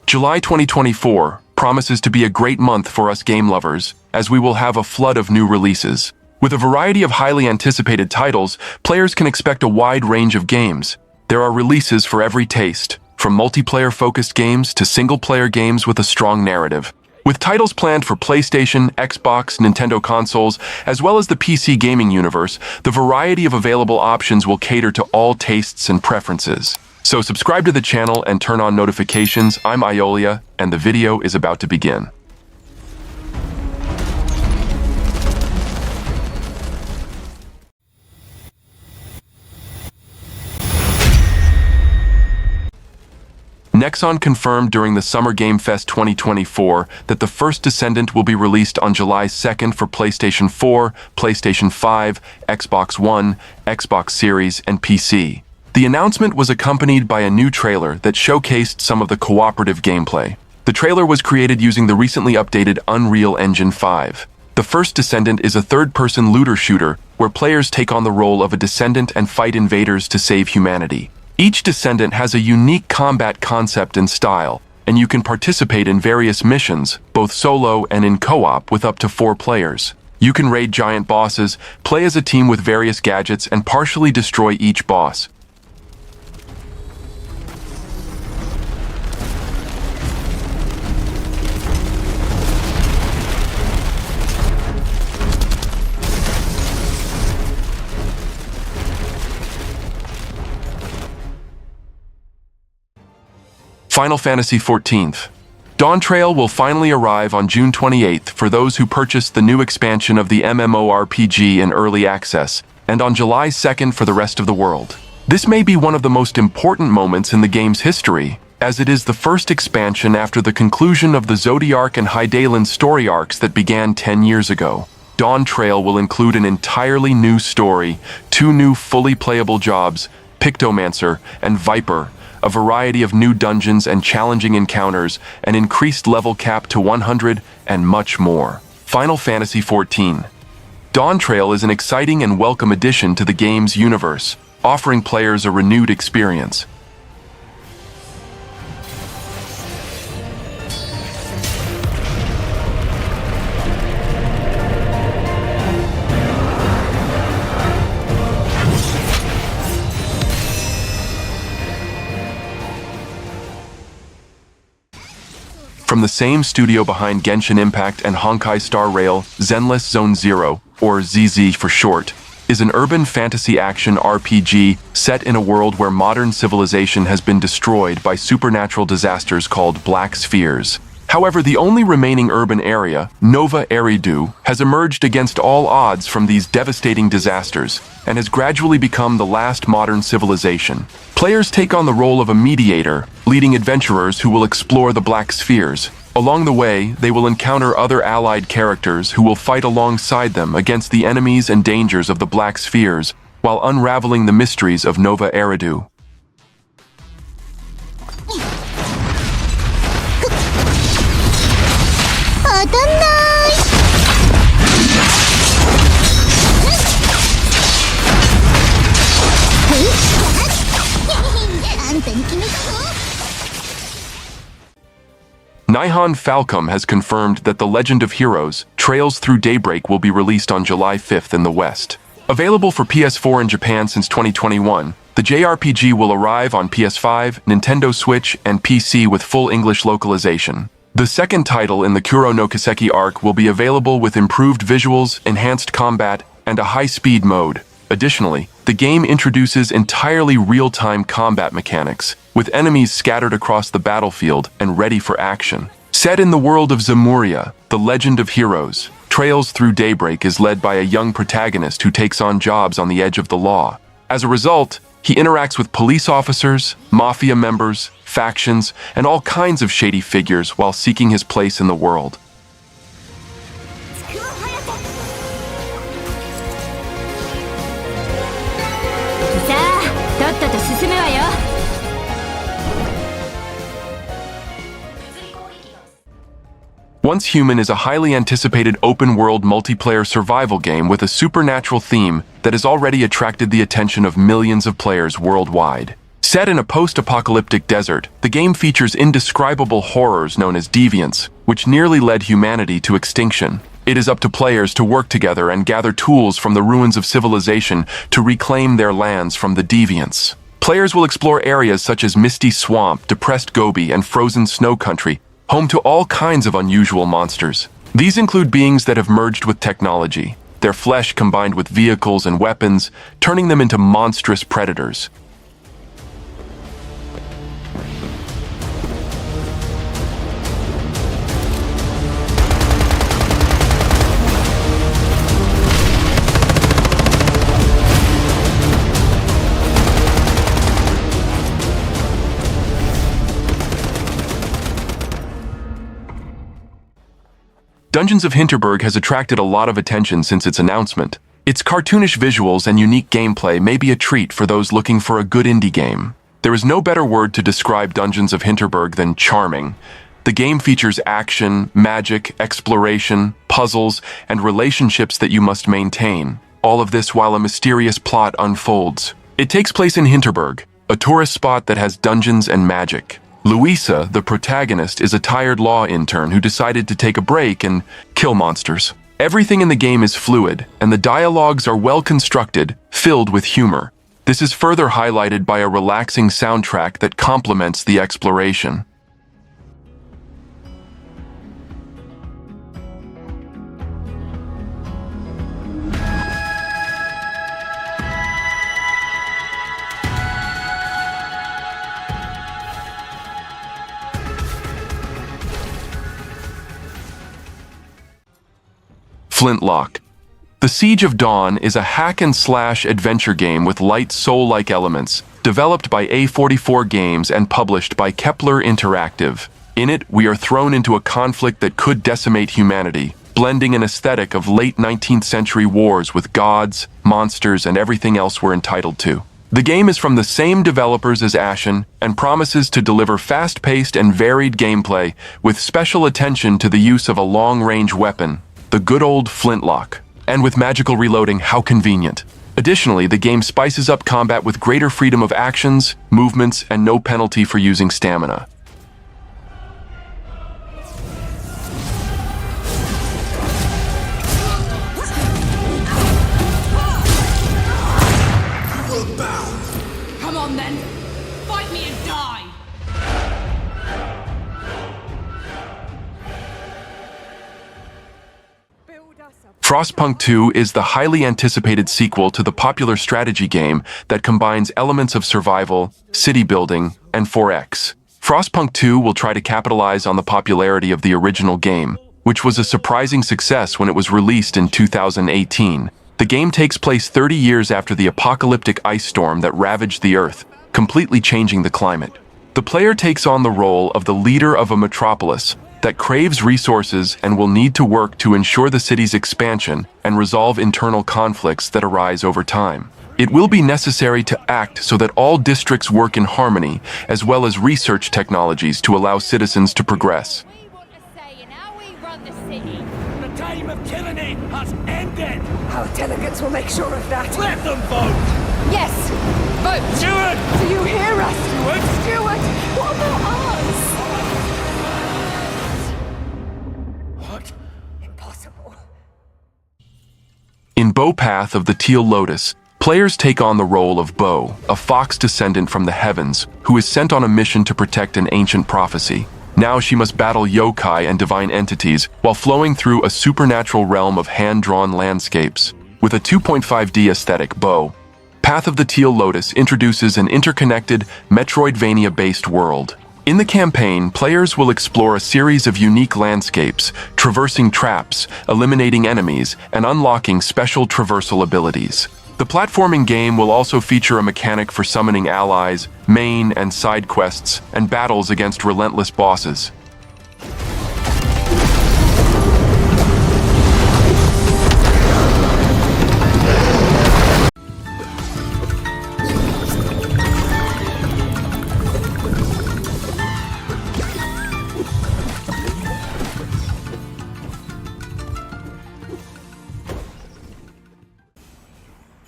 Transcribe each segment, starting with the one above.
July 2024 promises to be a great month for us game lovers, as we will have a flood of new releases. With a variety of highly anticipated titles, players can expect a wide range of games. There are releases for every taste, from multiplayer-focused games to single-player games with a strong narrative. With titles planned for PlayStation, Xbox, Nintendo consoles, as well as the PC gaming universe, the variety of available options will cater to all tastes and preferences. So subscribe to the channel and turn on notifications. I'm Iolia, and the video is about to begin. Nexon confirmed during the Summer Game Fest 2024 that the first Descendant will be released on July 2nd for PlayStation 4, PlayStation 5, Xbox One, Xbox Series, and PC. The announcement was accompanied by a new trailer that showcased some of the cooperative gameplay. The trailer was created using the recently updated Unreal Engine 5. The first Descendant is a third-person looter shooter where players take on the role of a descendant and fight invaders to save humanity. Each Descendant has a unique combat concept and style, and you can participate in various missions, both solo and in co-op with up to 4 players. You can raid giant bosses, play as a team with various gadgets, and partially destroy each boss. Final Fantasy XIV. Dawntrail will finally arrive on June 28th for those who purchased the new expansion of the MMORPG in early access, and on July 2nd for the rest of the world. This may be one of the most important moments in the game's history, as it is the first expansion after the conclusion of the Zodiark and Hydaelyn story arcs that began 10 years ago. Dawntrail will include an entirely new story, 2 new fully playable jobs, Pictomancer and Viper, a variety of new dungeons and challenging encounters, an increased level cap to 100, and much more. Final Fantasy XIV. Dawntrail is an exciting and welcome addition to the game's universe, offering players a renewed experience. From the same studio behind Genshin Impact and Honkai Star Rail, Zenless Zone Zero, or ZZ for short, is an urban fantasy action RPG set in a world where modern civilization has been destroyed by supernatural disasters called Black Spheres. However, the only remaining urban area, Nova Eridu, has emerged against all odds from these devastating disasters and has gradually become the last modern civilization. Players take on the role of a mediator, leading adventurers who will explore the Black Spheres. Along the way, they will encounter other allied characters who will fight alongside them against the enemies and dangers of the Black Spheres, while unraveling the mysteries of Nova Eridu. Nihon Falcom has confirmed that The Legend of Heroes, Trails Through Daybreak will be released on July 5th in the West. Available for PS4 in Japan since 2021, the JRPG will arrive on PS5, Nintendo Switch, and PC with full English localization. The second title in the Kuro no Kiseki arc will be available with improved visuals, enhanced combat, and a high-speed mode. Additionally, the game introduces entirely real-time combat mechanics, with enemies scattered across the battlefield and ready for action. Set in the world of Zemuria, The Legend of Heroes, Trails Through Daybreak is led by a young protagonist who takes on jobs on the edge of the law. As a result, he interacts with police officers, mafia members, factions, and all kinds of shady figures while seeking his place in the world. Once Human is a highly anticipated open-world multiplayer survival game with a supernatural theme that has already attracted the attention of millions of players worldwide. Set in a post-apocalyptic desert, the game features indescribable horrors known as deviants, which nearly led humanity to extinction. It is up to players to work together and gather tools from the ruins of civilization to reclaim their lands from the deviants. Players will explore areas such as Misty Swamp, Depressed Gobi, and Frozen Snow Country, home to all kinds of unusual monsters. These include beings that have merged with technology, their flesh combined with vehicles and weapons, turning them into monstrous predators. Dungeons of Hinterberg has attracted a lot of attention since its announcement. Its cartoonish visuals and unique gameplay may be a treat for those looking for a good indie game. There is no better word to describe Dungeons of Hinterberg than charming. The game features action, magic, exploration, puzzles, and relationships that you must maintain. All of this while a mysterious plot unfolds. It takes place in Hinterberg, a tourist spot that has dungeons and magic. Louisa, the protagonist, is a tired law intern who decided to take a break and kill monsters. Everything in the game is fluid, and the dialogues are well constructed, filled with humor. This is further highlighted by a relaxing soundtrack that complements the exploration. Flintlock. The Siege of Dawn is a hack-and-slash adventure game with light soul-like elements, developed by A44 Games and published by Kepler Interactive. In it, we are thrown into a conflict that could decimate humanity, blending an aesthetic of late 19th century wars with gods, monsters, and everything else we're entitled to. The game is from the same developers as Ashen and promises to deliver fast-paced and varied gameplay with special attention to the use of a long-range weapon, the good old flintlock. And with magical reloading, how convenient. Additionally, the game spices up combat with greater freedom of actions, movements, and no penalty for using stamina. Come on then, fight me and die! Frostpunk 2 is the highly anticipated sequel to the popular strategy game that combines elements of survival, city building, and 4X. Frostpunk 2 will try to capitalize on the popularity of the original game, which was a surprising success when it was released in 2018. The game takes place 30 years after the apocalyptic ice storm that ravaged the Earth, completely changing the climate. The player takes on the role of the leader of a metropolis that craves resources and will need to work to ensure the city's expansion and resolve internal conflicts that arise over time. It will be necessary to act so that all districts work in harmony, as well as research technologies to allow citizens to progress. We want a say in how we run the city. The time of tyranny has ended! Our delegates will make sure of that. Let them vote! Yes, vote. Stewart! Do you hear us? Stewart! Stuart, what about us? What? Impossible. In Bow Path of the Teal Lotus, players take on the role of Bow, a fox descendant from the heavens, who is sent on a mission to protect an ancient prophecy. Now she must battle yokai and divine entities while flowing through a supernatural realm of hand-drawn landscapes. With a 2.5D aesthetic, Bow Path of the Teal Lotus introduces an interconnected, Metroidvania-based world. In the campaign, players will explore a series of unique landscapes, traversing traps, eliminating enemies, and unlocking special traversal abilities. The platforming game will also feature a mechanic for summoning allies, main and side quests, and battles against relentless bosses.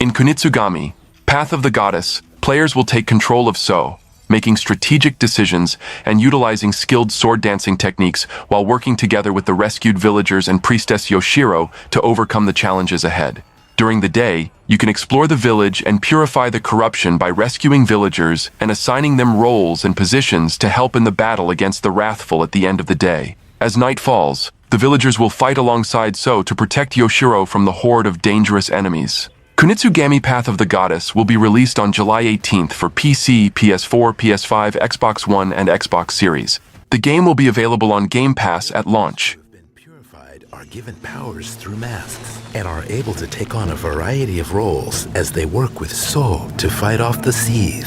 In Kunitsu-Gami, Path of the Goddess, Players will take control of So, making strategic decisions and utilizing skilled sword dancing techniques while working together with the rescued villagers and priestess Yoshiro to overcome the challenges ahead. During the day, you can explore the village and purify the corruption by rescuing villagers and assigning them roles and positions to help in the battle against the wrathful at the end of the day. As night falls, the villagers will fight alongside So to protect Yoshiro from the horde of dangerous enemies. Kunitsu-Gami Path of the Goddess will be released on July 18th for PC, PS4, PS5, Xbox One, and Xbox Series. The game will be available on Game Pass at launch. Purified are given powers through masks and are able to take on a variety of roles as they work with So to fight off the Seethe.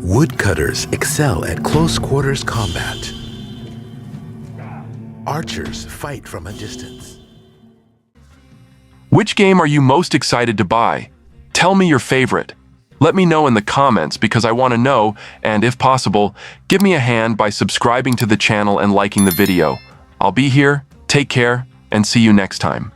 Woodcutters excel at close quarters combat. Archers fight from a distance. Which game are you most excited to buy? Tell me your favorite. Let me know in the comments because I want to know, and if possible, give me a hand by subscribing to the channel and liking the video. I'll be here, take care, and see you next time.